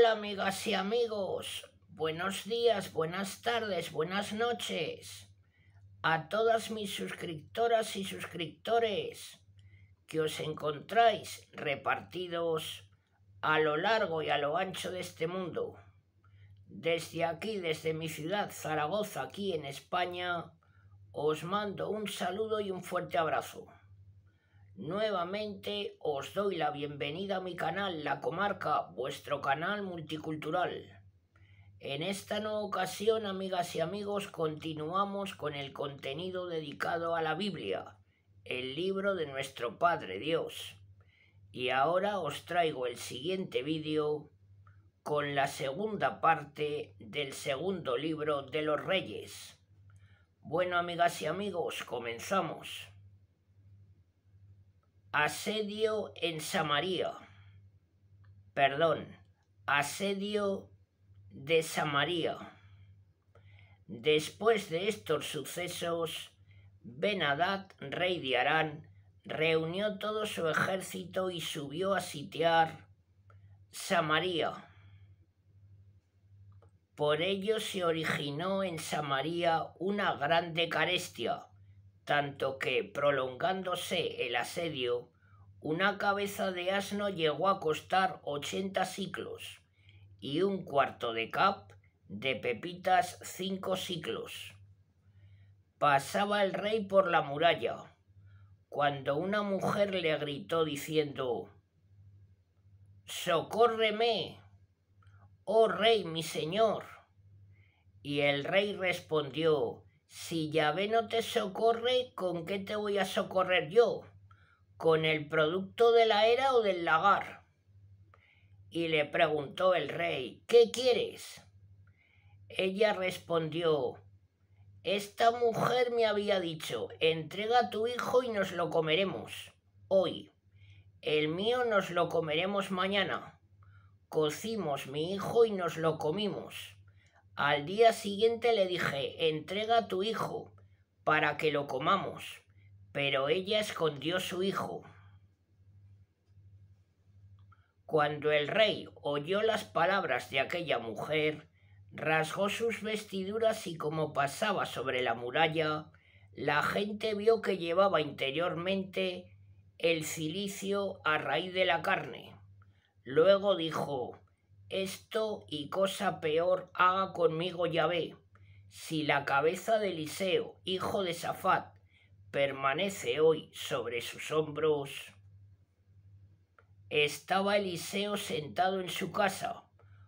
Hola amigas y amigos, buenos días, buenas tardes, buenas noches a todas mis suscriptoras y suscriptores que os encontráis repartidos a lo largo y a lo ancho de este mundo. Desde aquí, desde mi ciudad Zaragoza, aquí en España, os mando un saludo y un fuerte abrazo. Nuevamente os doy la bienvenida a mi canal La Comarca, vuestro canal multicultural. En esta nueva ocasión, amigas y amigos, continuamos con el contenido dedicado a la Biblia, el libro de nuestro Padre Dios. Y ahora os traigo el siguiente vídeo con la segunda parte del segundo libro de los Reyes. Bueno, amigas y amigos, comenzamos. Asedio en Samaria. Asedio de Samaria. Después de estos sucesos, Ben-Hadad, rey de Aram, reunió todo su ejército y subió a sitiar Samaria. Por ello se originó en Samaria una grande carestia, tanto que, prolongándose el asedio, una cabeza de asno llegó a costar 80 siclos y un cuarto de cap de pepitas 5 siclos. Pasaba el rey por la muralla, cuando una mujer le gritó diciendo: «¡Socórreme, oh rey mi señor!». Y el rey respondió: «Si Yahvé no te socorre, ¿con qué te voy a socorrer yo? ¿Con el producto de la era o del lagar?». Y le preguntó el rey: «¿Qué quieres?». Ella respondió: «Esta mujer me había dicho: entrega a tu hijo y nos lo comeremos hoy. El mío nos lo comeremos mañana. Cocimos mi hijo y nos lo comimos. Al día siguiente le dije: entrega a tu hijo para que lo comamos, pero ella escondió su hijo». Cuando el rey oyó las palabras de aquella mujer, rasgó sus vestiduras y, como pasaba sobre la muralla, la gente vio que llevaba interiormente el cilicio a raíz de la carne. Luego dijo: «Esto y cosa peor haga conmigo Yahvé, si la cabeza de Eliseo, hijo de Safat, permanece hoy sobre sus hombros». Estaba Eliseo sentado en su casa,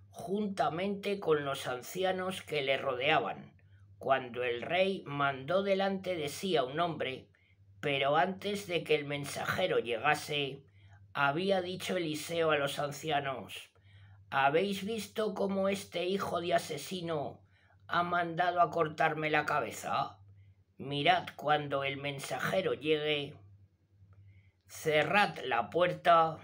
juntamente con los ancianos que le rodeaban, cuando el rey mandó delante de sí a un hombre, pero antes de que el mensajero llegase, había dicho Eliseo a los ancianos: «¿Habéis visto cómo este hijo de asesino ha mandado a cortarme la cabeza? Mirad, cuando el mensajero llegue, cerrad la puerta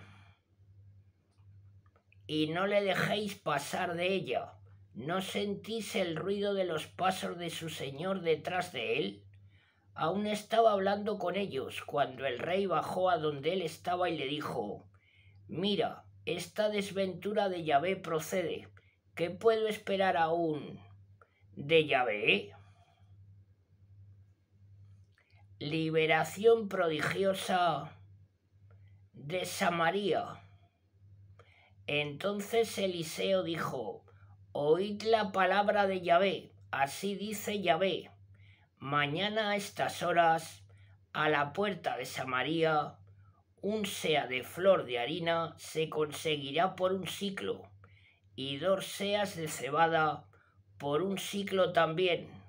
y no le dejéis pasar de ella. ¿No sentís el ruido de los pasos de su señor detrás de él?». Aún estaba hablando con ellos cuando el rey bajó a donde él estaba y le dijo: «Mira, esta desventura de Yahvé procede. ¿Qué puedo esperar aún de Yahvé?». Liberación prodigiosa de Samaria. Entonces Eliseo dijo: «Oíd la palabra de Yahvé, así dice Yahvé: mañana a estas horas, a la puerta de Samaria, un seah de flor de harina se conseguirá por 1 siclo, y 2 seas de cebada por 1 siclo también».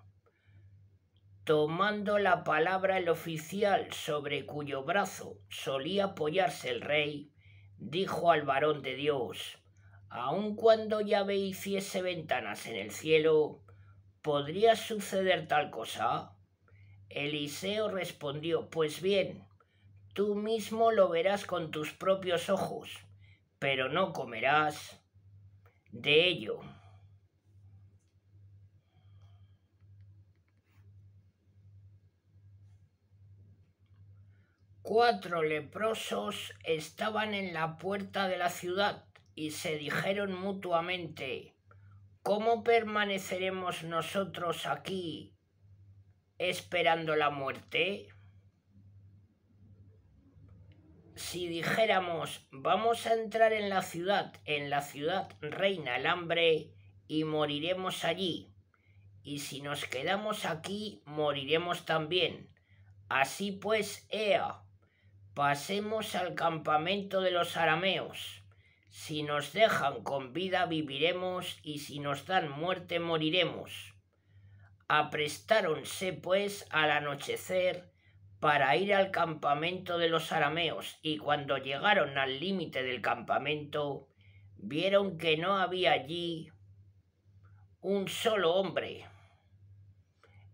Tomando la palabra el oficial sobre cuyo brazo solía apoyarse el rey, dijo al varón de Dios: «Aun cuando Yahvé hiciese ventanas en el cielo, ¿podría suceder tal cosa?». Eliseo respondió: «Pues bien, tú mismo lo verás con tus propios ojos, pero no comerás de ello». 4 leprosos estaban en la puerta de la ciudad, y se dijeron mutuamente: ¿cómo permaneceremos nosotros aquí esperando la muerte? Si dijéramos: vamos a entrar en la ciudad reina el hambre y moriremos allí, y si nos quedamos aquí moriremos también. Así pues, ea, pasemos al campamento de los arameos. Si nos dejan con vida viviremos, y si nos dan muerte moriremos. Aprestáronse pues al anochecer para ir al campamento de los arameos, y cuando llegaron al límite del campamento vieron que no había allí un solo hombre.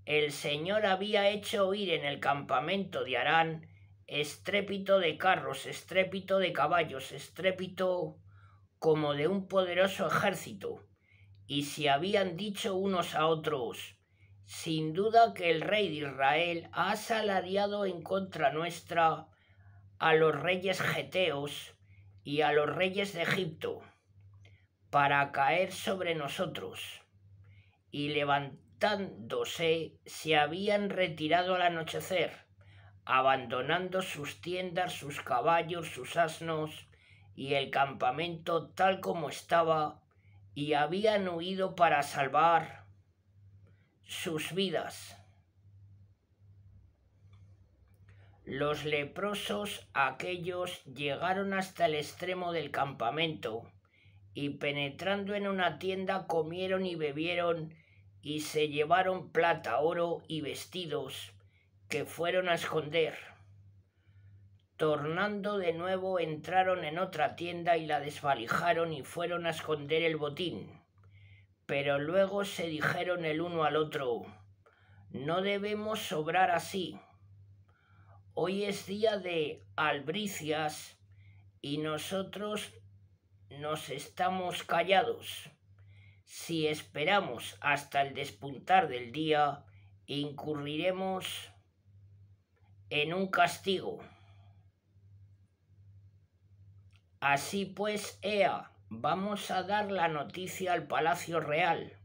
El Señor había hecho oír en el campamento de Harán estrépito de carros, estrépito de caballos, estrépito como de un poderoso ejército, y se habían dicho unos a otros: sin duda que el rey de Israel ha asalariado en contra nuestra a los reyes geteos y a los reyes de Egipto, para caer sobre nosotros. Y levantándose se habían retirado al anochecer, abandonando sus tiendas, sus caballos, sus asnos y el campamento tal como estaba, y habían huido para salvar sus vidas. Los leprosos aquellos llegaron hasta el extremo del campamento, y penetrando en una tienda comieron y bebieron, y se llevaron plata, oro y vestidos que fueron a esconder. Tornando de nuevo entraron en otra tienda y la desvalijaron y fueron a esconder el botín. Pero luego se dijeron el uno al otro: no debemos sobrar así. Hoy es día de albricias y nosotros nos estamos callados. Si esperamos hasta el despuntar del día, incurriremos en un castigo. Así pues, ea, vamos a dar la noticia al palacio real.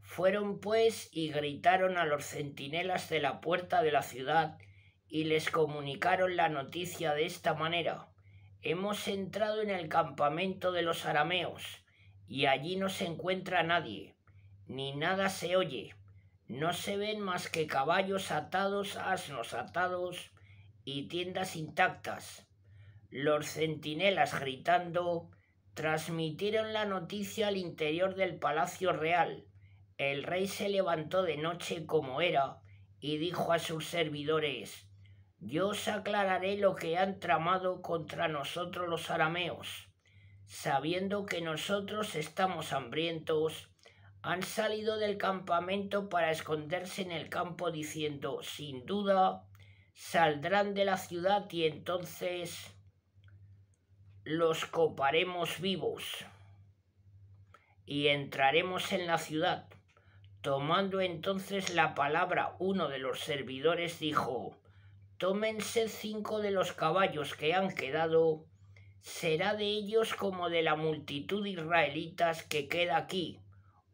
Fueron pues y gritaron a los centinelas de la puerta de la ciudad y les comunicaron la noticia de esta manera: hemos entrado en el campamento de los arameos, y allí no se encuentra nadie, ni nada se oye. No se ven más que caballos atados, asnos atados y tiendas intactas. Los centinelas, gritando, transmitieron la noticia al interior del palacio real. El rey se levantó de noche como era y dijo a sus servidores: yo os aclararé lo que han tramado contra nosotros los arameos. Sabiendo que nosotros estamos hambrientos, han salido del campamento para esconderse en el campo, diciendo: sin duda saldrán de la ciudad y entonces los coparemos vivos y entraremos en la ciudad. Tomando entonces la palabra uno de los servidores dijo: tómense 5 de los caballos que han quedado, será de ellos como de la multitud de israelitas que queda aquí,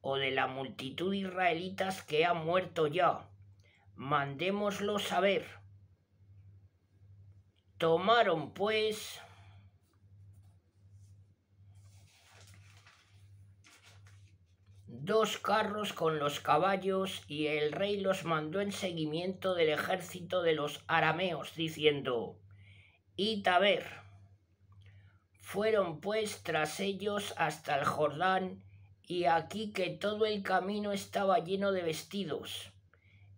o de la multitud de israelitas que ha muerto ya. Mandémoslos a ver. Tomaron pues dos carros con los caballos, y el rey los mandó en seguimiento del ejército de los arameos, diciendo: id a ver. Fueron pues tras ellos hasta el Jordán, y aquí que todo el camino estaba lleno de vestidos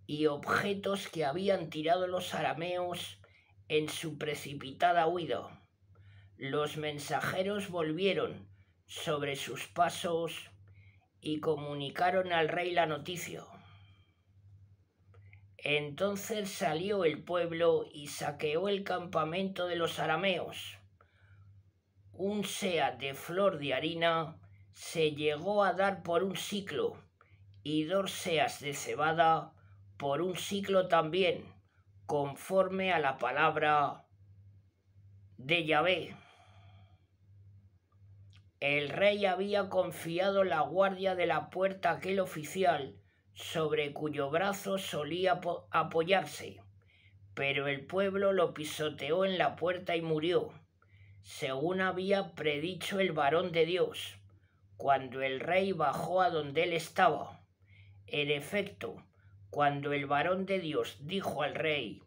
y objetos que habían tirado los arameos en su precipitada huida. Los mensajeros volvieron sobre sus pasos y comunicaron al rey la noticia. Entonces salió el pueblo y saqueó el campamento de los arameos. Un seah de flor de harina se llegó a dar por un siclo, y 2 seas de cebada por un siclo también, conforme a la palabra de Yahvé. El rey había confiado la guardia de la puerta a aquel oficial sobre cuyo brazo solía apoyarse, pero el pueblo lo pisoteó en la puerta y murió, según había predicho el varón de Dios, cuando el rey bajó a donde él estaba. En efecto, cuando el varón de Dios dijo al rey: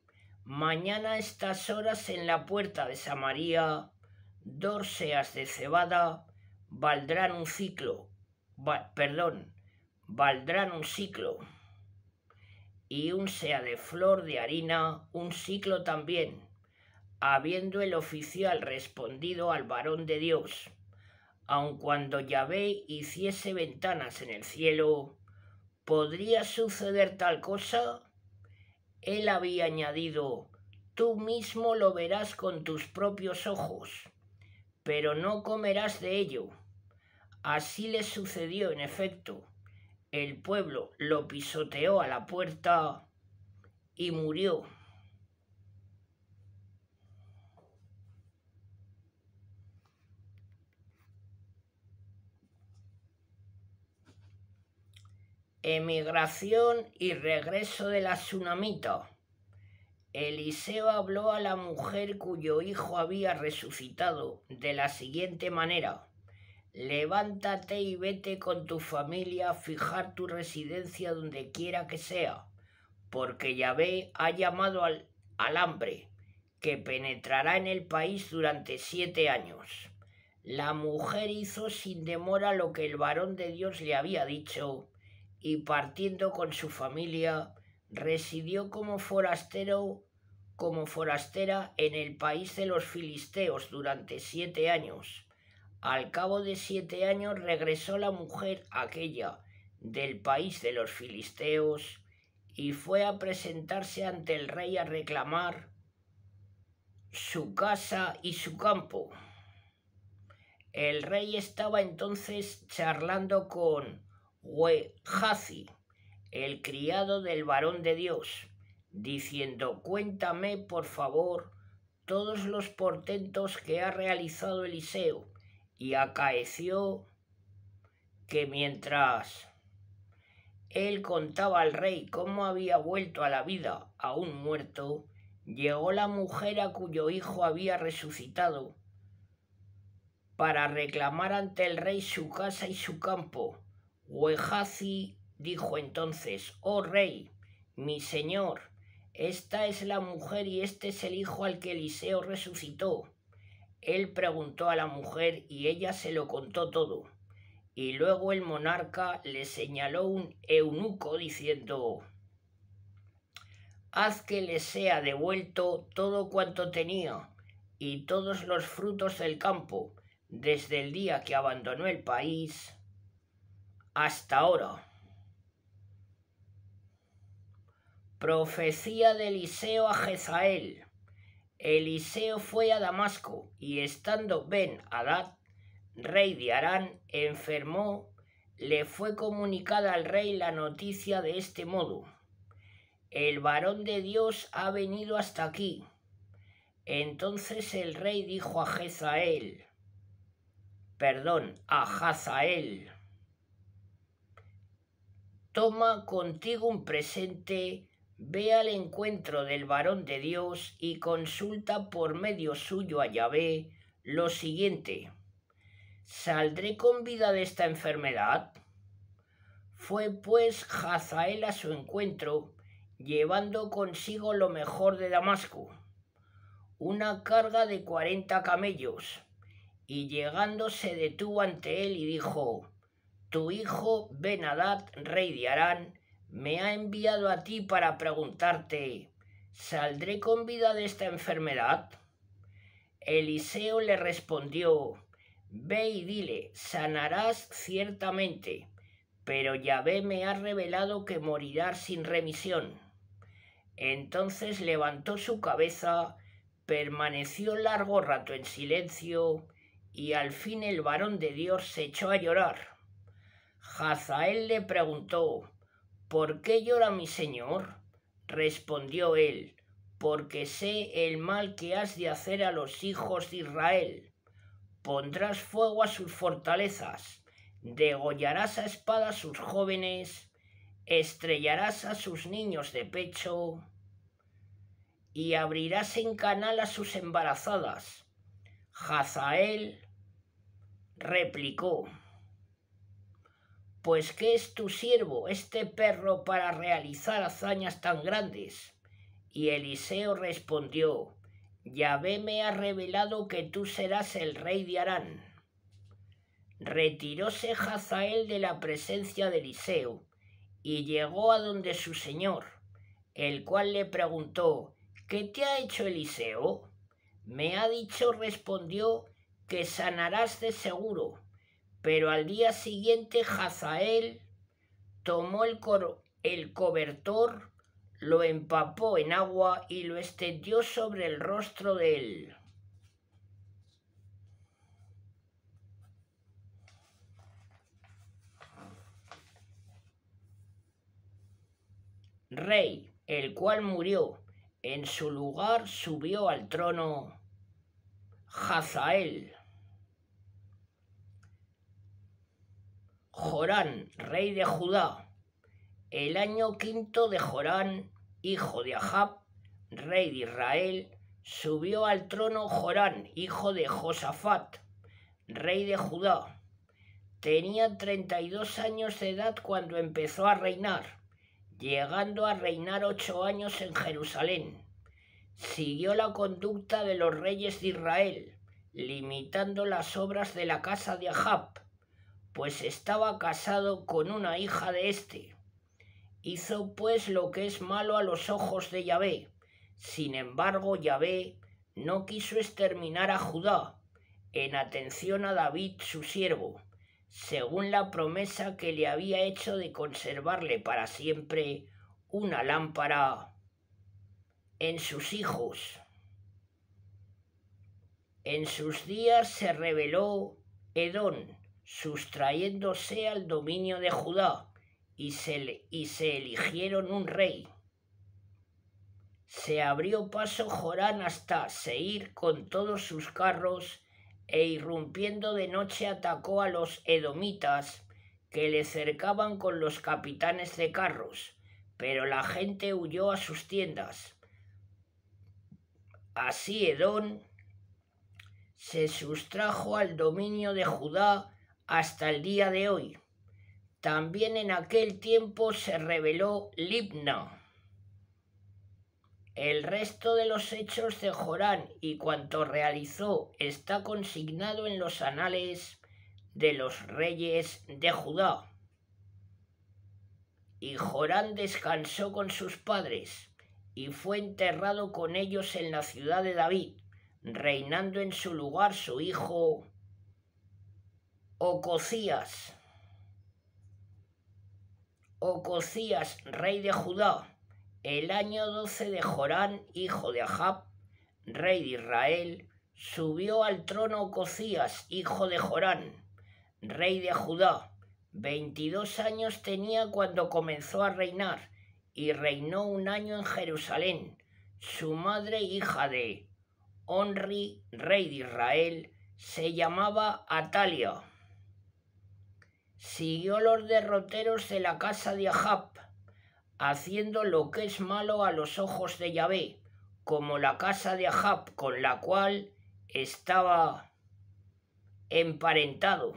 mañana a estas horas en la puerta de Samaria 2 seas de cebada valdrán un ciclo, valdrán un siclo, y un sea de flor de harina un siclo también. Habiendo el oficial respondido al varón de Dios: aun cuando Yahvé hiciese ventanas en el cielo, ¿podría suceder tal cosa? Él había añadido: tú mismo lo verás con tus propios ojos, pero no comerás de ello. Así le sucedió en efecto. El pueblo lo pisoteó a la puerta y murió. Emigración y regreso de la tsunamita. Eliseo habló a la mujer cuyo hijo había resucitado de la siguiente manera: levántate y vete con tu familia a fijar tu residencia donde quiera que sea, porque Yahvé ha llamado al hambre, que penetrará en el país durante 7 años. La mujer hizo sin demora lo que el varón de Dios le había dicho, y partiendo con su familia, residió como forastera en el país de los filisteos durante 7 años. Al cabo de 7 años regresó la mujer aquella del país de los filisteos y fue a presentarse ante el rey a reclamar su casa y su campo. El rey estaba entonces charlando con Gehazi, el criado del varón de Dios, diciendo: cuéntame, por favor, todos los portentos que ha realizado Eliseo. Y acaeció que mientras él contaba al rey cómo había vuelto a la vida aún muerto, llegó la mujer a cuyo hijo había resucitado para reclamar ante el rey su casa y su campo. Gehazi dijo entonces: oh rey, mi señor, esta es la mujer y este es el hijo al que Eliseo resucitó. Él preguntó a la mujer y ella se lo contó todo. Y luego el monarca le señaló un eunuco diciendo: haz que le sea devuelto todo cuanto tenía y todos los frutos del campo, desde el día que abandonó el país hasta ahora. Profecía de Eliseo a Jezreel. Eliseo fue a Damasco y estando Ben-Hadad, rey de Harán, enfermó, le fue comunicada al rey la noticia de este modo: el varón de Dios ha venido hasta aquí. Entonces el rey dijo a Hazael: toma contigo un presente, ve al encuentro del varón de Dios y consulta por medio suyo a Yahvé lo siguiente: ¿saldré con vida de esta enfermedad? Fue pues Hazael a su encuentro, llevando consigo lo mejor de Damasco, una carga de 40 camellos, y llegando se detuvo ante él y dijo: tu hijo Ben-Hadad, rey de Harán, me ha enviado a ti para preguntarte: ¿saldré con vida de esta enfermedad? Eliseo le respondió: ve y dile, sanarás ciertamente, pero Yahvé me ha revelado que morirás sin remisión. Entonces levantó su cabeza, permaneció largo rato en silencio, y al fin el varón de Dios se echó a llorar. Hazael le preguntó: ¿por qué llora mi señor? Respondió él: porque sé el mal que has de hacer a los hijos de Israel. pondrás fuego a sus fortalezas, degollarás a espada a sus jóvenes, estrellarás a sus niños de pecho y abrirás en canal a sus embarazadas. Hazael replicó: «Pues ¿qué es tu siervo, este perro, para realizar hazañas tan grandes?» Y Eliseo respondió: «Yahvé me ha revelado que tú serás el rey de Harán». Retiróse Hazael de la presencia de Eliseo y llegó a donde su señor, el cual le preguntó: «¿Qué te ha hecho Eliseo?» «Me ha dicho», respondió, «que sanarás de seguro». Pero al día siguiente Hazael tomó el cobertor, lo empapó en agua y lo extendió sobre el rostro de él. Rey, el cual murió. En su lugar subió al trono Hazael. Jorán, rey de Judá. El año quinto de Jorán, hijo de Ahab, rey de Israel, subió al trono Jorán, hijo de Josafat, rey de Judá. Tenía 32 años de edad cuando empezó a reinar, llegando a reinar 8 años en Jerusalén. Siguió la conducta de los reyes de Israel, limitando las obras de la casa de Ahab, pues estaba casado con una hija de éste. Hizo pues lo que es malo a los ojos de Yahvé. Sin embargo, Yahvé no quiso exterminar a Judá, en atención a David su siervo, según la promesa que le había hecho de conservarle para siempre una lámpara en sus hijos. En sus días se rebeló Edom, sustrayéndose al dominio de Judá, y se eligieron un rey. Se abrió paso Jorán hasta Seir con todos sus carros, e irrumpiendo de noche atacó a los edomitas, que le cercaban con los capitanes de carros, pero la gente huyó a sus tiendas. Así Edom se sustrajo al dominio de Judá hasta el día de hoy. También en aquel tiempo se rebeló Libna. El resto de los hechos de Jorán y cuanto realizó está consignado en los anales de los reyes de Judá. Y Jorán descansó con sus padres y fue enterrado con ellos en la ciudad de David, reinando en su lugar su hijo Ocosías. Ocosías, rey de Judá, el año 12 de Jorán, hijo de Ahab, rey de Israel, subió al trono Ocosías, hijo de Jorán, rey de Judá. 22 años tenía cuando comenzó a reinar, y reinó un año en Jerusalén. Su madre, hija de Onri, rey de Israel, se llamaba Atalia. Siguió los derroteros de la casa de Ahab, haciendo lo que es malo a los ojos de Yahvé, como la casa de Ahab, con la cual estaba emparentado.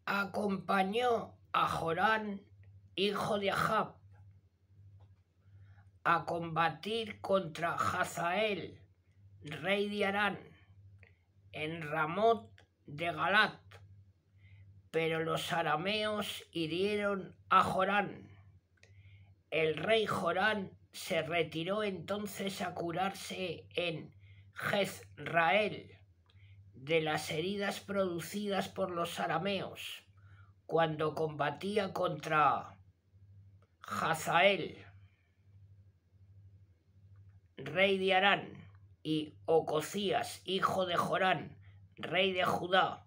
Acompañó a Jorán, hijo de Ahab, a combatir contra Hazael, rey de Harán, en Ramot de Galat, pero los arameos hirieron a Jorán. El rey Jorán se retiró entonces a curarse en Jezrael de las heridas producidas por los arameos cuando combatía contra Hazael, rey de Harán, y Ocosías, hijo de Jorán, rey de Judá,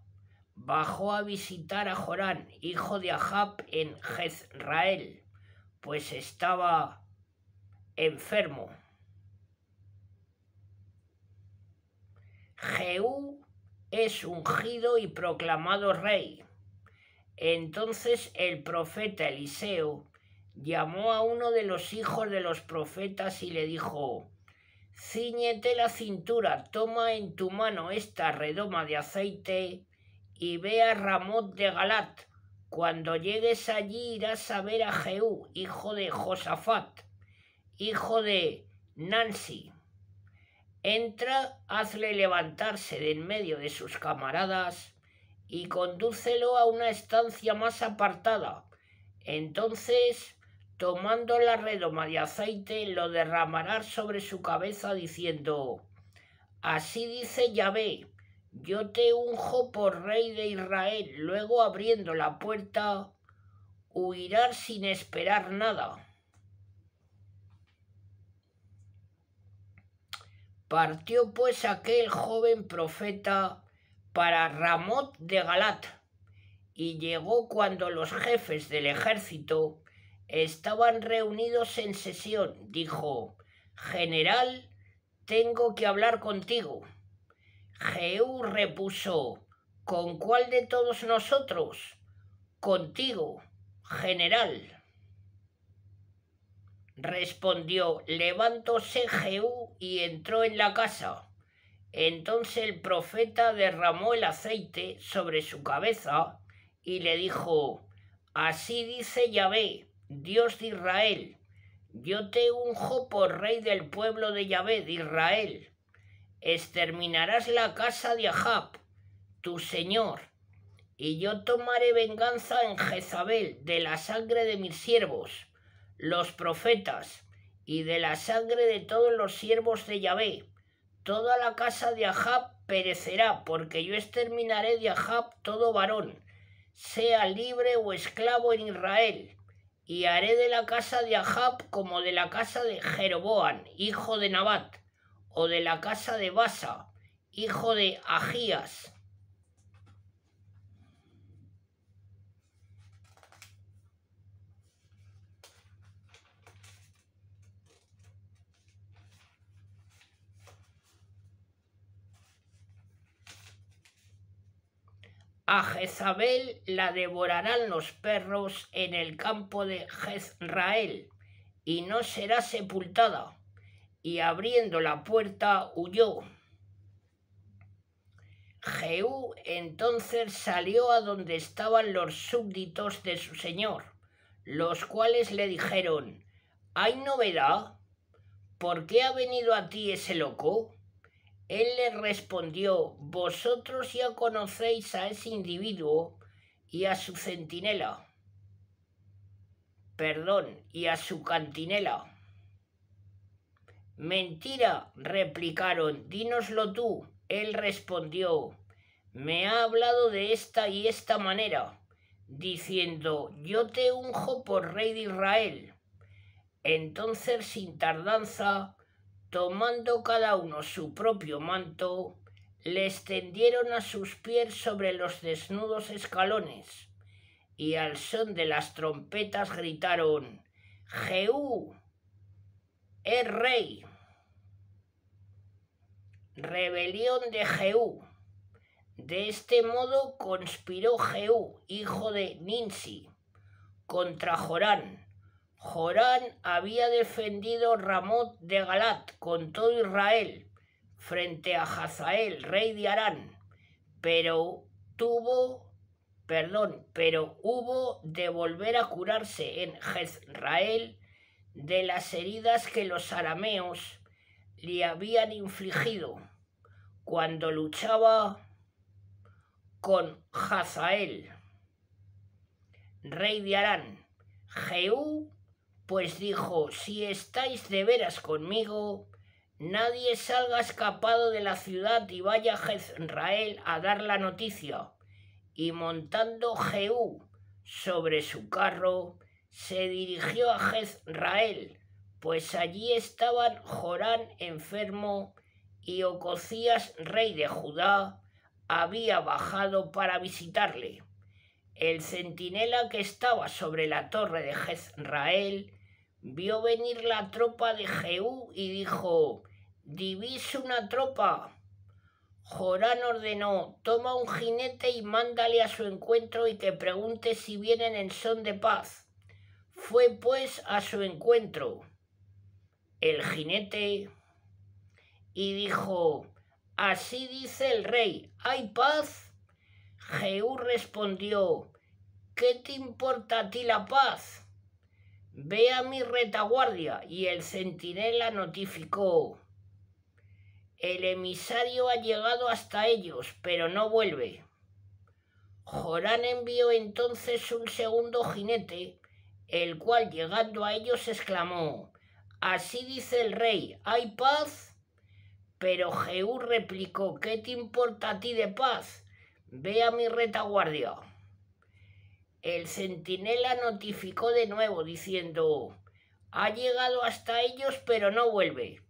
bajó a visitar a Jorán, hijo de Ahab, en Jezrael, pues estaba enfermo. Jehú es ungido y proclamado rey. Entonces el profeta Eliseo llamó a uno de los hijos de los profetas y le dijo: «Cíñete la cintura, toma en tu mano esta redoma de aceite y ve a Ramot de Galat. Cuando llegues allí irás a ver a Jehú, hijo de Josafat, hijo de Nansi. Entra, hazle levantarse de en medio de sus camaradas y condúcelo a una estancia más apartada. Entonces, tomando la redoma de aceite, lo derramarás sobre su cabeza diciendo: Así dice Yahvé, yo te unjo por rey de Israel. Luego, abriendo la puerta, huirás sin esperar nada». Partió pues aquel joven profeta para Ramot de Galat, y llegó cuando los jefes del ejército estaban reunidos en sesión. Dijo: «General, tengo que hablar contigo». Jehú repuso: «¿Con cuál de todos nosotros?» «Contigo, general». Respondió: «Levantóse Jehú y entró en la casa. Entonces el profeta derramó el aceite sobre su cabeza y le dijo: Así dice Yahvé, Dios de Israel, yo te unjo por rey del pueblo de Yahvé de Israel. Exterminarás la casa de Ahab, tu señor, y yo tomaré venganza en Jezabel de la sangre de mis siervos, los profetas, y de la sangre de todos los siervos de Yahvé. Toda la casa de Ahab perecerá, porque yo exterminaré de Ahab todo varón, sea libre o esclavo en Israel, y haré de la casa de Ahab como de la casa de Jeroboam, hijo de Nabat, o de la casa de Basa, hijo de Ahías». A Jezabel la devorarán los perros en el campo de Jezrael, y no será sepultada. Y abriendo la puerta huyó. Jehú entonces salió a donde estaban los súbditos de su señor, los cuales le dijeron: «¿Hay novedad? ¿Por qué ha venido a ti ese loco?». Él les respondió: «Vosotros ya conocéis a ese individuo y a su centinela, y a su cantinela». «Mentira», replicaron, «dínoslo tú». Él respondió: «Me ha hablado de esta y esta manera, diciendo: yo te unjo por rey de Israel». Entonces, sin tardanza, tomando cada uno su propio manto, le extendieron a sus pies sobre los desnudos escalones, y al son de las trompetas gritaron: «Jehú es rey». Rebelión de Jehú. De este modo conspiró Jehú, hijo de Ninsi, contra Jorán. Jorán había defendido Ramot de Galat con todo Israel frente a Hazael, rey de Harán, pero hubo de volver a curarse en Jezrael de las heridas que los arameos le habían infligido cuando luchaba con Hazael, rey de Harán. Jehú pues dijo: «Si estáis de veras conmigo, nadie salga escapado de la ciudad y vaya a Jezrael a dar la noticia». Y montando Jehú sobre su carro, se dirigió a Jezrael, pues allí estaban Jorán enfermo y Ocosías, rey de Judá, había bajado para visitarle. El centinela que estaba sobre la torre de Jezrael vio venir la tropa de Jehú y dijo: «Divís una tropa». Jorán ordenó: «Toma un jinete y mándale a su encuentro y que pregunte si vienen en son de paz». Fue pues a su encuentro el jinete y dijo: «Así dice el rey, ¿hay paz?». Jehú respondió: «¿Qué te importa a ti la paz? Ve a mi retaguardia». Y el centinela notificó: «El emisario ha llegado hasta ellos, pero no vuelve». Jorán envió entonces un segundo jinete, el cual, llegando a ellos, exclamó: «Así dice el rey, ¿hay paz?». Pero Jehú replicó: «¿Qué te importa a ti de paz? Ve a mi retaguardia». El centinela notificó de nuevo, diciendo: «Ha llegado hasta ellos, pero no vuelve.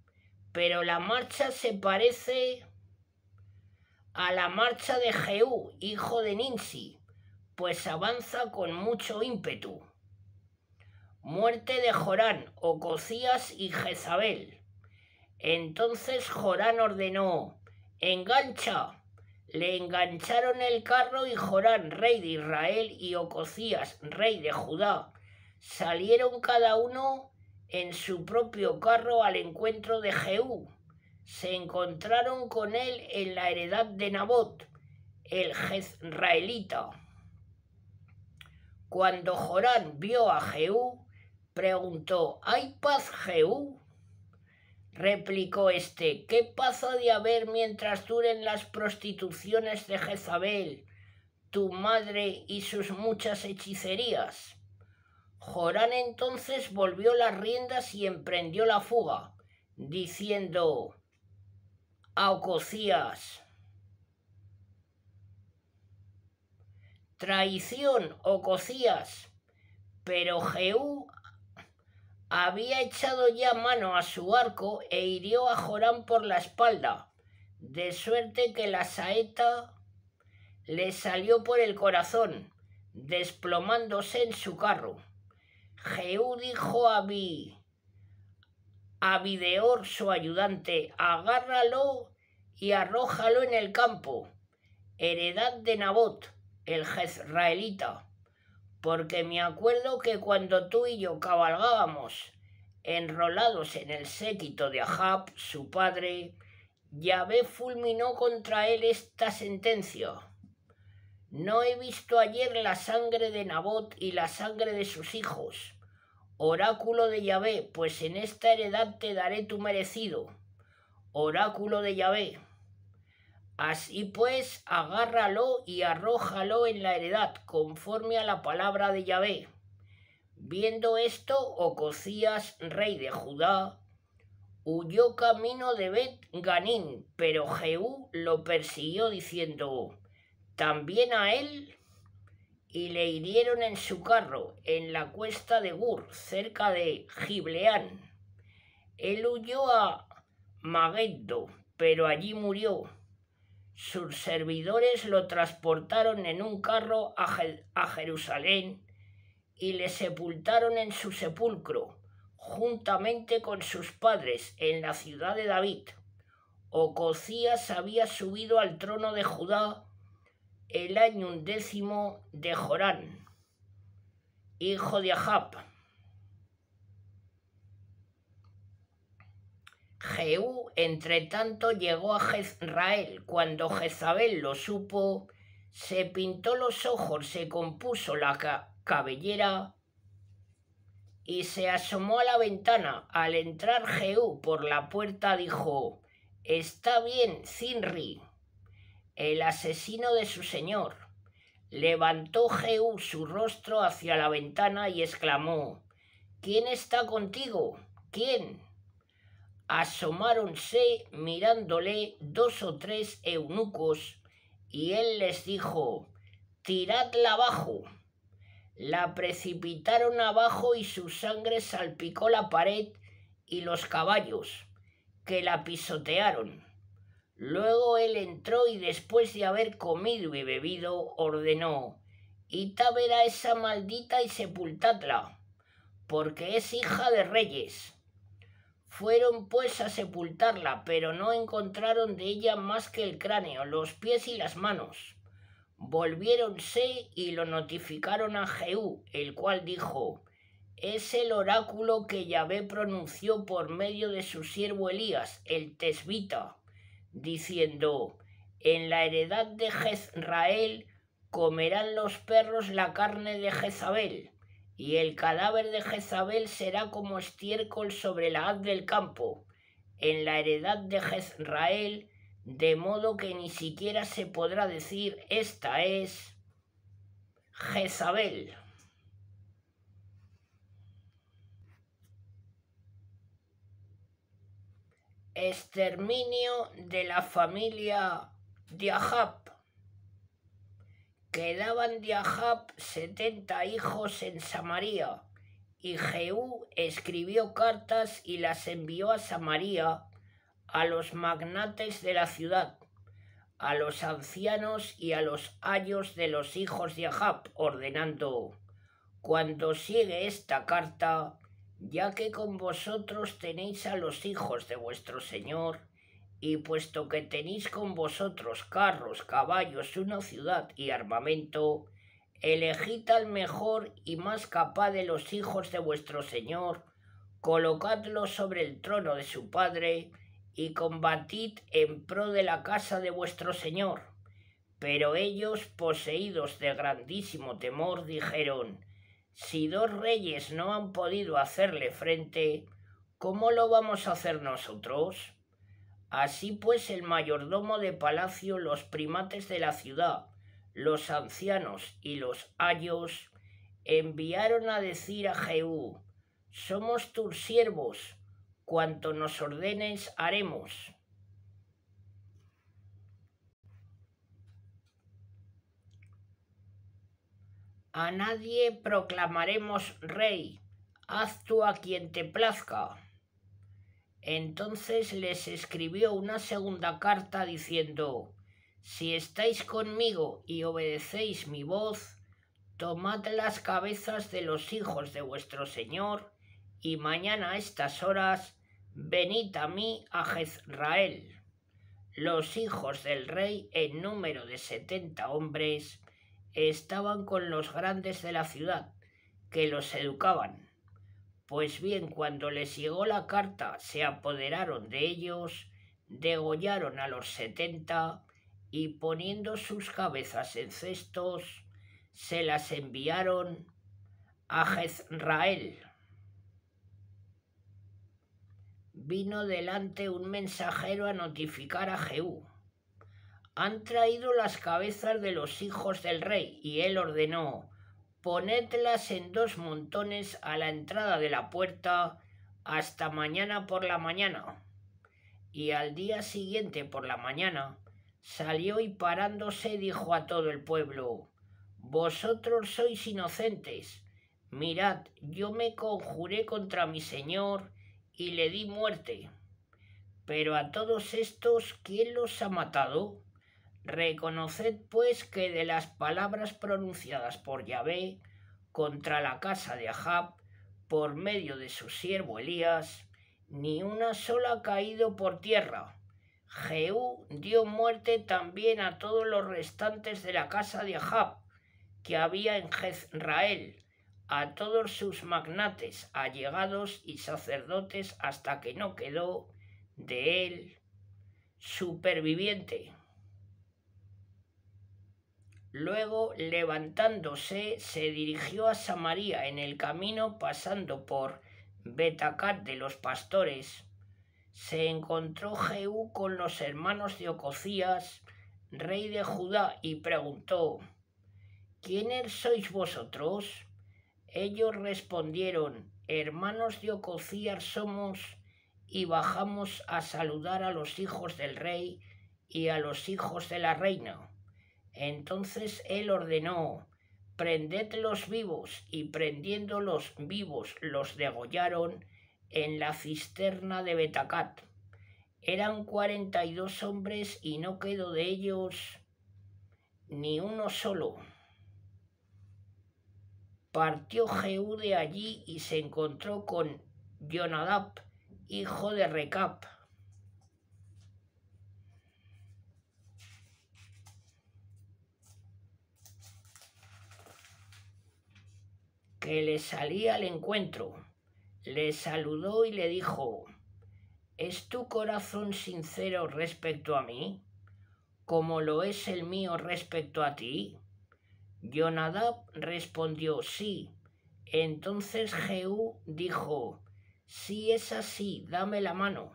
Pero la marcha se parece a la marcha de Jehú, hijo de Nimsi, pues avanza con mucho ímpetu». Muerte de Jorán, Ocosías y Jezabel. Entonces Jorán ordenó: «Engancha». Le engancharon el carro y Jorán, rey de Israel, y Ocosías, rey de Judá, salieron cada uno en su propio carro al encuentro de Jehú. Se encontraron con él en la heredad de Nabot, el jezraelita. Cuando Jorán vio a Jehú, preguntó: «¿Hay paz, Jehú?». Replicó este: «¿Qué paz ha de haber mientras duren las prostituciones de Jezabel, tu madre, y sus muchas hechicerías?». Jorán entonces volvió las riendas y emprendió la fuga, diciendo a Ocosías: «Traición, Ocosías». Pero Jehú había echado ya mano a su arco e hirió a Jorán por la espalda, de suerte que la saeta le salió por el corazón, desplomándose en su carro. Jehú dijo a Abideor, su ayudante: «Agárralo y arrójalo en el campo, heredad de Nabot, el jezraelita, porque me acuerdo que cuando tú y yo cabalgábamos enrolados en el séquito de Ahab, su padre, Yahvé fulminó contra él esta sentencia: «No he visto ayer la sangre de Nabot y la sangre de sus hijos, oráculo de Yahvé, pues en esta heredad te daré tu merecido». Oráculo de Yahvé. Así pues, agárralo y arrójalo en la heredad, conforme a la palabra de Yahvé. Viendo esto, Ocosías, rey de Judá, huyó camino de Bet-Ganín, pero Jehú lo persiguió diciendo: «¿También a él?». Y le hirieron en su carro, en la cuesta de Gur, cerca de Gibleán. Él huyó a Mageddo, pero allí murió. Sus servidores lo transportaron en un carro a Jerusalén y le sepultaron en su sepulcro, juntamente con sus padres, en la ciudad de David. Ocosías había subido al trono de Judá el año 11 de Jorán, hijo de Ahab. Jehú, entre tanto, llegó a Jezrael. Cuando Jezabel lo supo, se pintó los ojos, se compuso la cabellera y se asomó a la ventana. Al entrar Jehú por la puerta dijo: «Está bien, Zinri, el asesino de su señor». Levantó Jehú su rostro hacia la ventana y exclamó: «¿Quién está contigo? ¿Quién?». Asomáronse mirándole 2 o 3 eunucos y él les dijo: «Tiradla abajo». La precipitaron abajo y su sangre salpicó la pared y los caballos, que la pisotearon. Luego él entró y, después de haber comido y bebido, ordenó: «Id a ver a esa maldita y sepultadla, porque es hija de reyes. Fueron pues a sepultarla, pero no encontraron de ella más que el cráneo, los pies y las manos. Volviéronse y lo notificaron a Jehú, el cual dijo: es el oráculo que Yahvé pronunció por medio de su siervo Elías, el tesbita, diciendo: en la heredad de Jezrael comerán los perros la carne de Jezabel, y el cadáver de Jezabel será como estiércol sobre la haz del campo, en la heredad de Jezrael, de modo que ni siquiera se podrá decir: esta es Jezabel. Exterminio de la familia de Ahab. Quedaban de Ahab 70 hijos en Samaria, y Jehú escribió cartas y las envió a Samaria, a los magnates de la ciudad, a los ancianos y a los ayos de los hijos de Ahab, ordenando: cuando llegue esta carta, ya que con vosotros tenéis a los hijos de vuestro señor, y puesto que tenéis con vosotros carros, caballos, una ciudad y armamento, elegid al mejor y más capaz de los hijos de vuestro señor, colocadlo sobre el trono de su padre, y combatid en pro de la casa de vuestro señor. Pero ellos, poseídos de grandísimo temor, dijeron: si 2 reyes no han podido hacerle frente, ¿cómo lo vamos a hacer nosotros? Así pues, el mayordomo de palacio, los primates de la ciudad, los ancianos y los ayos enviaron a decir a Jehú: somos tus siervos, cuanto nos ordenes haremos. A nadie proclamaremos rey, haz tú a quien te plazca. Entonces les escribió una segunda carta diciendo: si estáis conmigo y obedecéis mi voz, tomad las cabezas de los hijos de vuestro señor, y mañana a estas horas venid a mí a Jezrael. Los hijos del rey, en número de 70 hombres, estaban con los grandes de la ciudad, que los educaban. Pues bien, cuando les llegó la carta, se apoderaron de ellos, degollaron a los 70, y poniendo sus cabezas en cestos, se las enviaron a Jezrael. Vino delante un mensajero a notificar a Jehú: han traído las cabezas de los hijos del rey, y él ordenó: ponedlas en 2 montones a la entrada de la puerta hasta mañana por la mañana. Y al día siguiente por la mañana salió, y parándose dijo a todo el pueblo: vosotros sois inocentes. Mirad, yo me conjuré contra mi señor y le di muerte. Pero a todos estos, ¿quién los ha matado? Reconoced pues que de las palabras pronunciadas por Yahvé contra la casa de Ahab por medio de su siervo Elías, ni una sola ha caído por tierra. Jehú dio muerte también a todos los restantes de la casa de Ahab que había en Jezrael, a todos sus magnates, allegados y sacerdotes, hasta que no quedó de él superviviente. Luego, levantándose, se dirigió a Samaria en el camino, pasando por Betacat de los pastores. Se encontró Jehú con los hermanos de Ocosías, rey de Judá, y preguntó: ¿quiénes sois vosotros? Ellos respondieron: hermanos de Ocosías somos, y bajamos a saludar a los hijos del rey y a los hijos de la reina. Entonces él ordenó: prendedlos vivos, y prendiéndolos vivos los degollaron en la cisterna de Betacat. Eran 42 hombres, y no quedó de ellos ni uno solo. Partió Jehú de allí y se encontró con Jonadab, hijo de Recab, que le salía al encuentro. Le saludó y le dijo: ¿Es tu corazón sincero respecto a mí, como lo es el mío respecto a ti? Jonadab respondió: sí. Entonces Jehú dijo: si es así, dame la mano.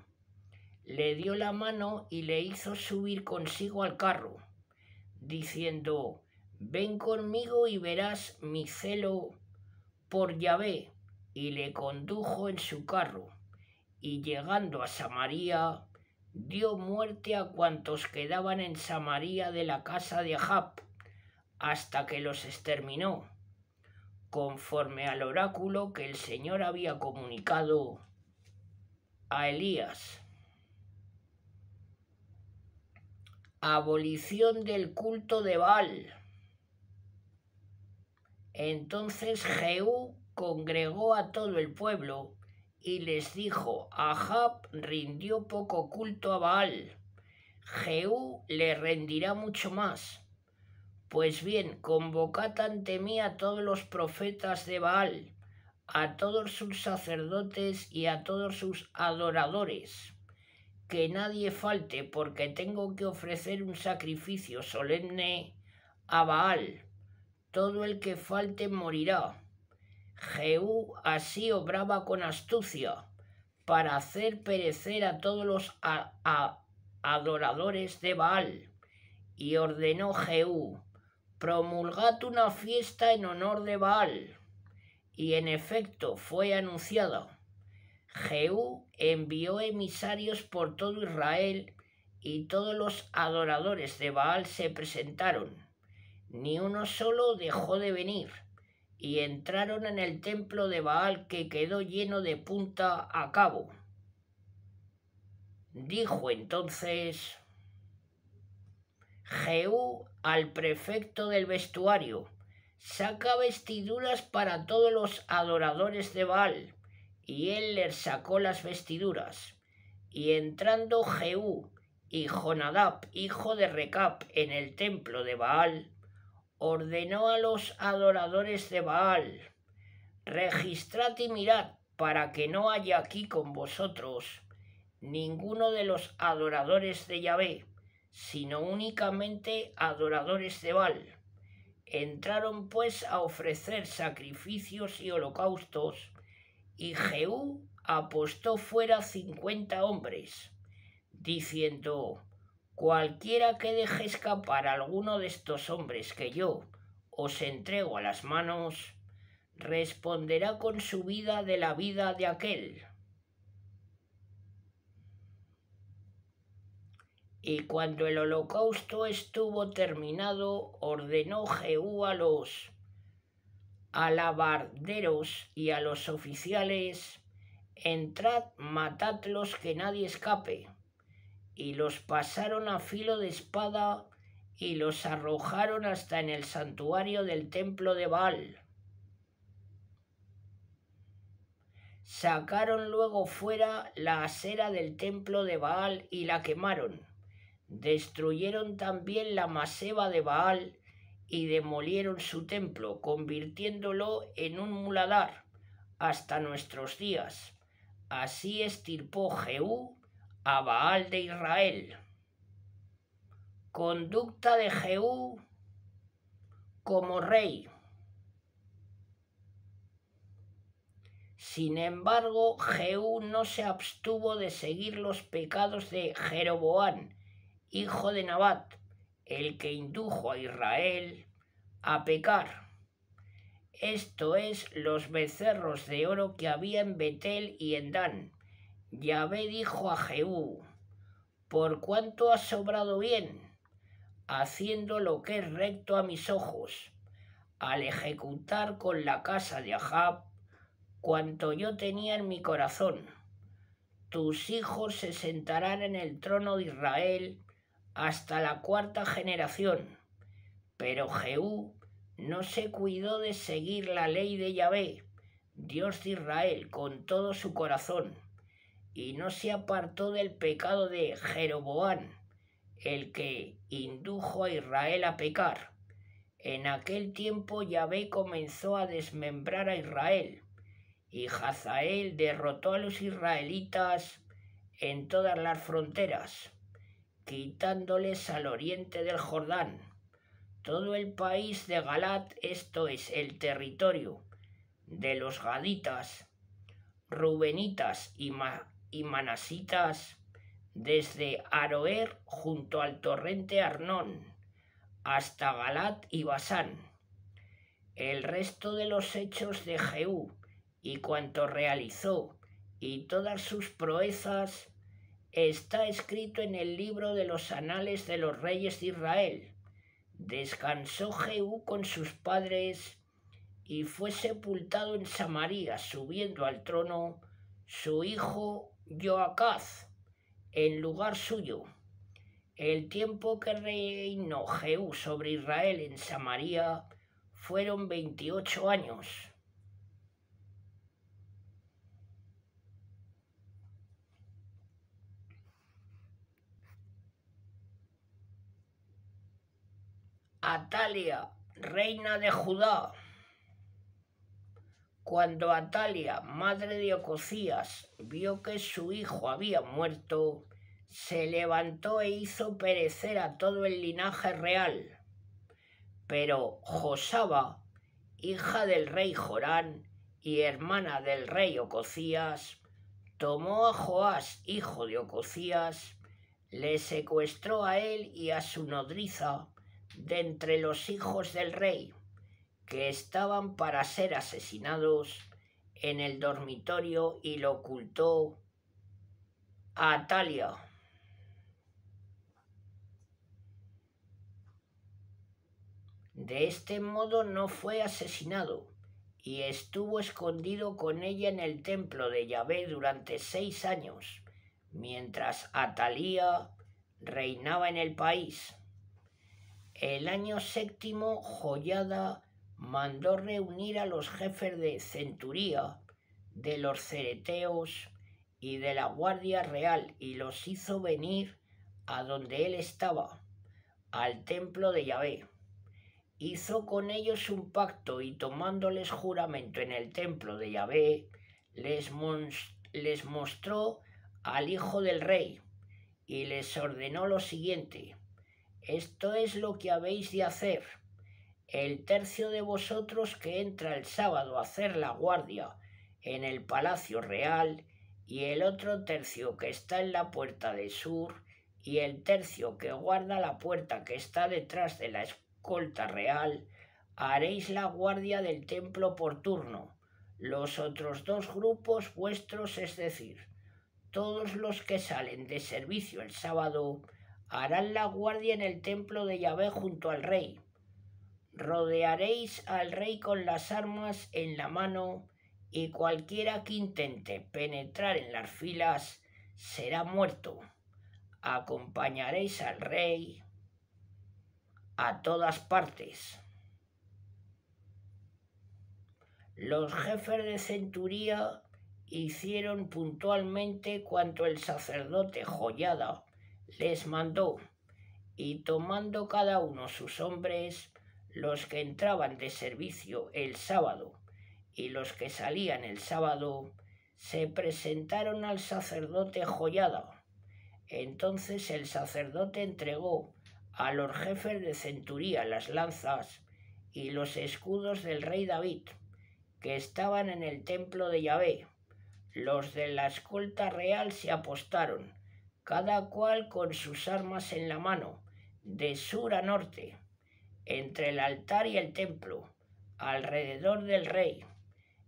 Le dio la mano y le hizo subir consigo al carro, diciendo: ven conmigo y verás mi celo por Yahvé. Y le condujo en su carro, y llegando a Samaria, dio muerte a cuantos quedaban en Samaria de la casa de Ahab, hasta que los exterminó, conforme al oráculo que el Señor había comunicado a Elías. Abolición del culto de Baal. Entonces Jehú congregó a todo el pueblo y les dijo: Ahab rindió poco culto a Baal, Jehú le rendirá mucho más. Pues bien, convocad ante mí a todos los profetas de Baal, a todos sus sacerdotes y a todos sus adoradores. Que nadie falte, porque tengo que ofrecer un sacrificio solemne a Baal. Todo el que falte morirá. Jehú así obraba con astucia, para hacer perecer a todos los adoradores de Baal. Y ordenó Jehú: promulgad una fiesta en honor de Baal. Y en efecto fue anunciada. Jehú envió emisarios por todo Israel, y todos los adoradores de Baal se presentaron. Ni uno solo dejó de venir, y entraron en el templo de Baal, que quedó lleno de punta a cabo. Dijo entonces Jehú al prefecto del vestuario: saca vestiduras para todos los adoradores de Baal. Y él les sacó las vestiduras. Y entrando Jehú y Jonadab, hijo de Recab, en el templo de Baal, ordenó a los adoradores de Baal: registrad y mirad, para que no haya aquí con vosotros ninguno de los adoradores de Yahvé, sino únicamente adoradores de Baal. Entraron pues a ofrecer sacrificios y holocaustos, y Jehú apostó fuera 50 hombres, diciendo: cualquiera que deje escapar a alguno de estos hombres que yo os entrego a las manos, responderá con su vida de la vida de aquel. Y cuando el holocausto estuvo terminado, ordenó Jehú a los alabarderos y a los oficiales: entrad, matadlos, que nadie escape. Y los pasaron a filo de espada y los arrojaron hasta en el santuario del templo de Baal. Sacaron luego fuera la asera del templo de Baal y la quemaron. Destruyeron también la maseba de Baal y demolieron su templo, convirtiéndolo en un muladar hasta nuestros días. Así extirpó Jehú a Baal de Israel. Conducta de Jehú como rey. Sin embargo, Jehú no se abstuvo de seguir los pecados de Jeroboam, hijo de Nabat, el que indujo a Israel a pecar. Esto es, los becerros de oro que había en Betel y en Dan. Yahvé dijo a Jehú: por cuanto has obrado bien, haciendo lo que es recto a mis ojos, al ejecutar con la casa de Ahab cuanto yo tenía en mi corazón, tus hijos se sentarán en el trono de Israel hasta la 4ª generación. Pero Jehú no se cuidó de seguir la ley de Yahvé, Dios de Israel, con todo su corazón, y no se apartó del pecado de Jeroboam, el que indujo a Israel a pecar. En aquel tiempo Yahvé comenzó a desmembrar a Israel, y Hazael derrotó a los israelitas en todas las fronteras, quitándoles al oriente del Jordán. Todo el país de Galat, esto es el territorio de los gaditas, rubenitas y manasitas, desde Aroer junto al torrente Arnón hasta Galat y Basán. El resto de los hechos de Jehú y cuanto realizó y todas sus proezas está escrito en el libro de los anales de los reyes de Israel. Descansó Jehú con sus padres y fue sepultado en Samaria, subiendo al trono su hijo Joacaz en lugar suyo. El tiempo que reinó Jehú sobre Israel en Samaria fueron 28 años. Atalia, reina de Judá. Cuando Atalia, madre de Ocosías, vio que su hijo había muerto, se levantó e hizo perecer a todo el linaje real. Pero Josaba, hija del rey Jorán y hermana del rey Ocosías, tomó a Joás, hijo de Ocosías, le secuestró a él y a su nodriza de entre los hijos del rey, que estaban para ser asesinados, en el dormitorio, y lo ocultó a Atalia. De este modo no fue asesinado, y estuvo escondido con ella en el templo de Yahvé durante 6 años, mientras Atalía reinaba en el país. El año 7º, Joiada mandó reunir a los jefes de centuría, de los cereteos y de la guardia real, y los hizo venir a donde él estaba, al templo de Yahvé. Hizo con ellos un pacto y tomándoles juramento en el templo de Yahvé, les mostró al hijo del rey y les ordenó lo siguiente: esto es lo que habéis de hacer. El tercio de vosotros que entra el sábado a hacer la guardia en el palacio real, y el otro tercio que está en la puerta de sur, y el tercio que guarda la puerta que está detrás de la escolta real, haréis la guardia del templo por turno. Los otros 2 grupos vuestros, es decir, todos los que salen de servicio el sábado, harán la guardia en el templo de Yahvé junto al rey. Rodearéis al rey con las armas en la mano, y cualquiera que intente penetrar en las filas será muerto. Acompañaréis al rey a todas partes. Los jefes de centuría hicieron puntualmente cuanto el sacerdote Joiada les mandó, y tomando cada uno sus hombres, los que entraban de servicio el sábado y los que salían el sábado, se presentaron al sacerdote Joiada. Entonces el sacerdote entregó a los jefes de centuría las lanzas y los escudos del rey David, que estaban en el templo de Yahvé. Los de la escolta real se apostaron, cada cual con sus armas en la mano, de sur a norte, entre el altar y el templo, alrededor del rey.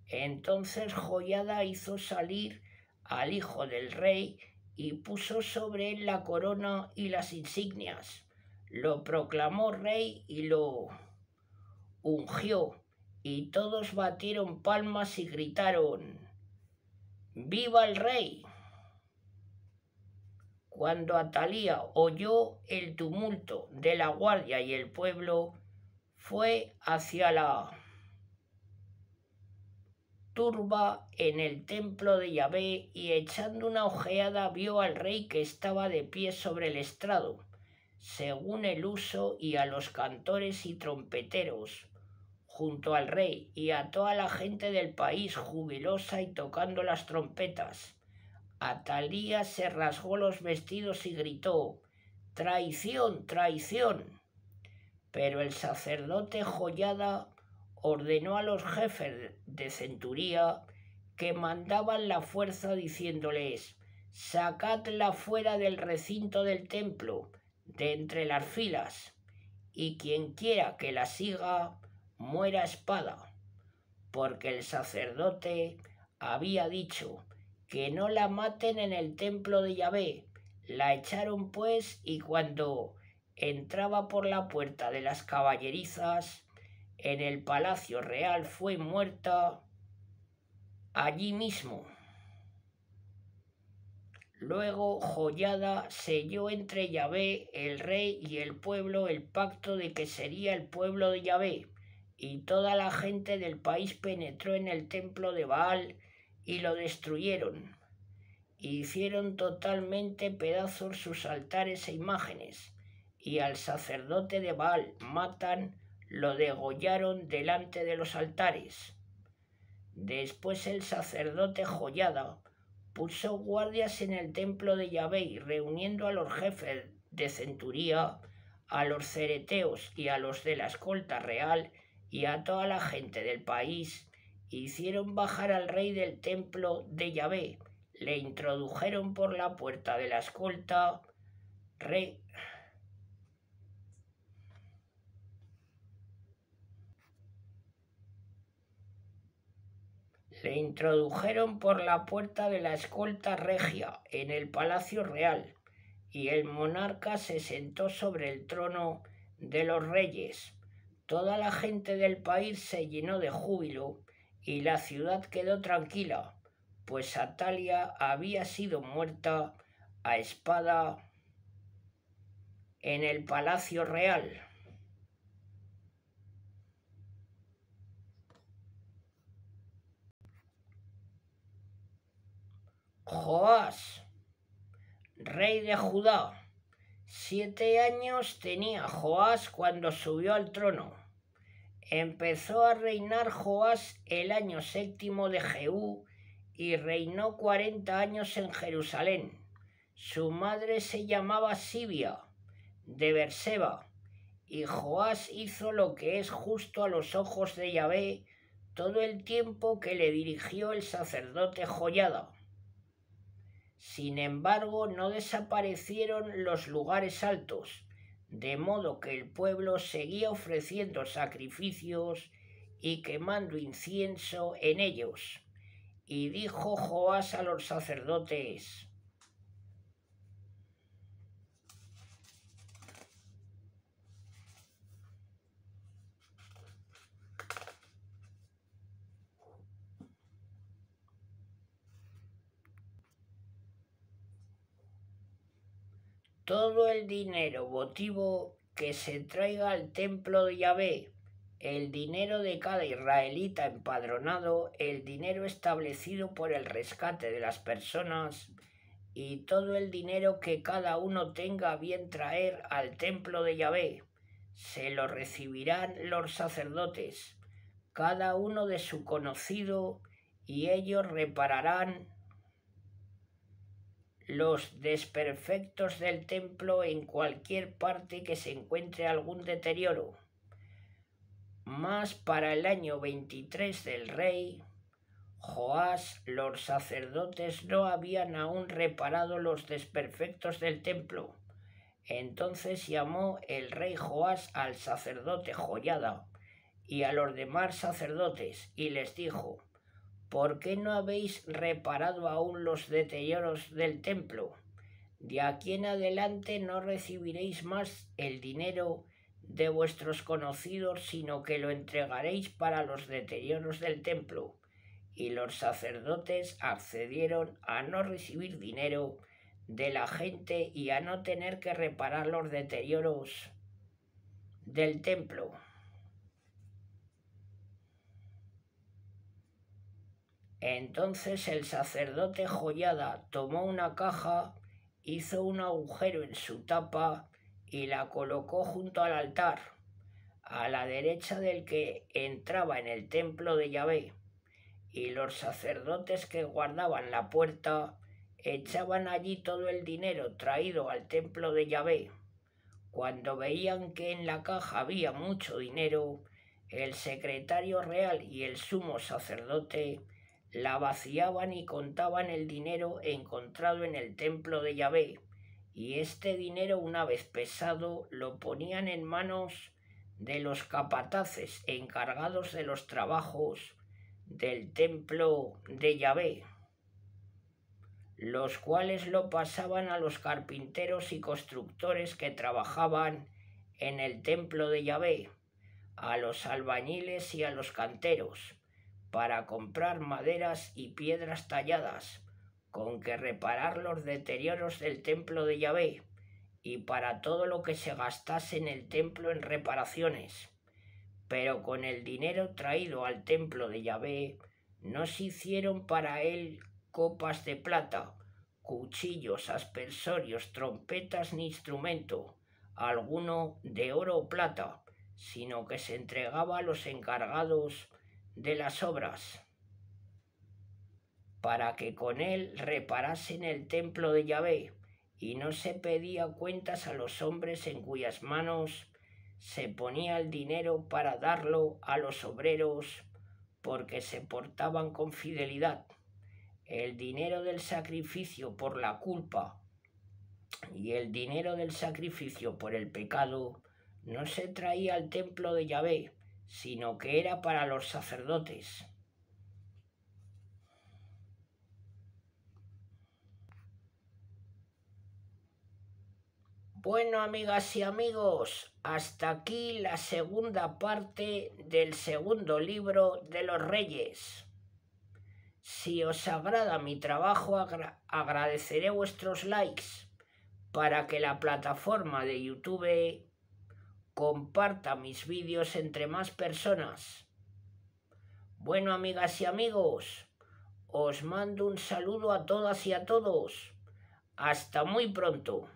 Entonces Joiada hizo salir al hijo del rey y puso sobre él la corona y las insignias. Lo proclamó rey y lo ungió, y todos batieron palmas y gritaron: ¡Viva el rey! Cuando Atalía oyó el tumulto de la guardia y el pueblo, fue hacia la turba en el templo de Yahvé y echando una ojeada vio al rey que estaba de pie sobre el estrado, según el uso, y a los cantores y trompeteros junto al rey y a toda la gente del país jubilosa y tocando las trompetas. Atalía se rasgó los vestidos y gritó: «¡Traición, traición!». Pero el sacerdote Joiada ordenó a los jefes de centuría que mandaban la fuerza, diciéndoles: «Sacadla fuera del recinto del templo, de entre las filas, y quien quiera que la siga, muera a espada», porque el sacerdote había dicho que no la maten en el templo de Yahvé. La echaron pues, y cuando entraba por la puerta de las caballerizas en el palacio real fue muerta allí mismo. Luego Joiada selló entre Yahvé, el rey y el pueblo el pacto de que sería el pueblo de Yahvé, y toda la gente del país penetró en el templo de Baal y lo destruyeron. Hicieron totalmente pedazos sus altares e imágenes, y al sacerdote de Baal, Matan, lo degollaron delante de los altares. Después el sacerdote Joiada puso guardias en el templo de Yahvé y, reuniendo a los jefes de centuría, a los cereteos y a los de la escolta real y a toda la gente del país, hicieron bajar al rey del templo de Yahvé, le introdujeron por la puerta de la escolta rey. Le introdujeron por la puerta de la escolta regia en el palacio real, y el monarca se sentó sobre el trono de los reyes. Toda la gente del país se llenó de júbilo y la ciudad quedó tranquila, pues Atalia había sido muerta a espada en el palacio real. Joás, rey de Judá. 7 años tenía Joás cuando subió al trono. Empezó a reinar Joás el año 7 de Jehú y reinó 40 años en Jerusalén. Su madre se llamaba Sibia, de Berseba, y Joás hizo lo que es justo a los ojos de Yahvé todo el tiempo que le dirigió el sacerdote Joiada. Sin embargo, no desaparecieron los lugares altos, de modo que el pueblo seguía ofreciendo sacrificios y quemando incienso en ellos. Y dijo Joás a los sacerdotes: «Todo el dinero votivo que se traiga al templo de Yahvé, el dinero de cada israelita empadronado, el dinero establecido por el rescate de las personas y todo el dinero que cada uno tenga a bien traer al templo de Yahvé, se lo recibirán los sacerdotes, cada uno de su conocido, y ellos repararán los desperfectos del templo en cualquier parte que se encuentre algún deterioro. Mas para el año 23 del rey Joás, los sacerdotes no habían aún reparado los desperfectos del templo. Entonces llamó el rey Joás al sacerdote Joiada y a los demás sacerdotes y les dijo: «¿Por qué no habéis reparado aún los deterioros del templo? De aquí en adelante no recibiréis más el dinero de vuestros conocidos, sino que lo entregaréis para los deterioros del templo». Y los sacerdotes accedieron a no recibir dinero de la gente y a no tener que reparar los deterioros del templo. Entonces el sacerdote Joiada tomó una caja, hizo un agujero en su tapa y la colocó junto al altar, a la derecha del que entraba en el templo de Yahvé, y los sacerdotes que guardaban la puerta echaban allí todo el dinero traído al templo de Yahvé. Cuando veían que en la caja había mucho dinero, el secretario real y el sumo sacerdote la vaciaban y contaban el dinero encontrado en el templo de Yahvé, y este dinero, una vez pesado, lo ponían en manos de los capataces encargados de los trabajos del templo de Yahvé, los cuales lo pasaban a los carpinteros y constructores que trabajaban en el templo de Yahvé, a los albañiles y a los canteros, para comprar maderas y piedras talladas, con que reparar los deterioros del templo de Yahvé, y para todo lo que se gastase en el templo en reparaciones. Pero con el dinero traído al templo de Yahvé no se hicieron para él copas de plata, cuchillos, aspersorios, trompetas ni instrumento alguno de oro o plata, sino que se entregaba a los encargados de las obras, para que con él reparasen el templo de Yahvé, y no se pedía cuentas a los hombres en cuyas manos se ponía el dinero para darlo a los obreros, porque se portaban con fidelidad. El dinero del sacrificio por la culpa y el dinero del sacrificio por el pecado no se traía al templo de Yahvé, sino que era para los sacerdotes. Bueno, amigas y amigos, hasta aquí la segunda parte del segundo libro de los Reyes. Si os agrada mi trabajo, agradeceré vuestros likes para que la plataforma de YouTube comparta mis vídeos entre más personas. Bueno, amigas y amigos, os mando un saludo a todas y a todos. Hasta muy pronto.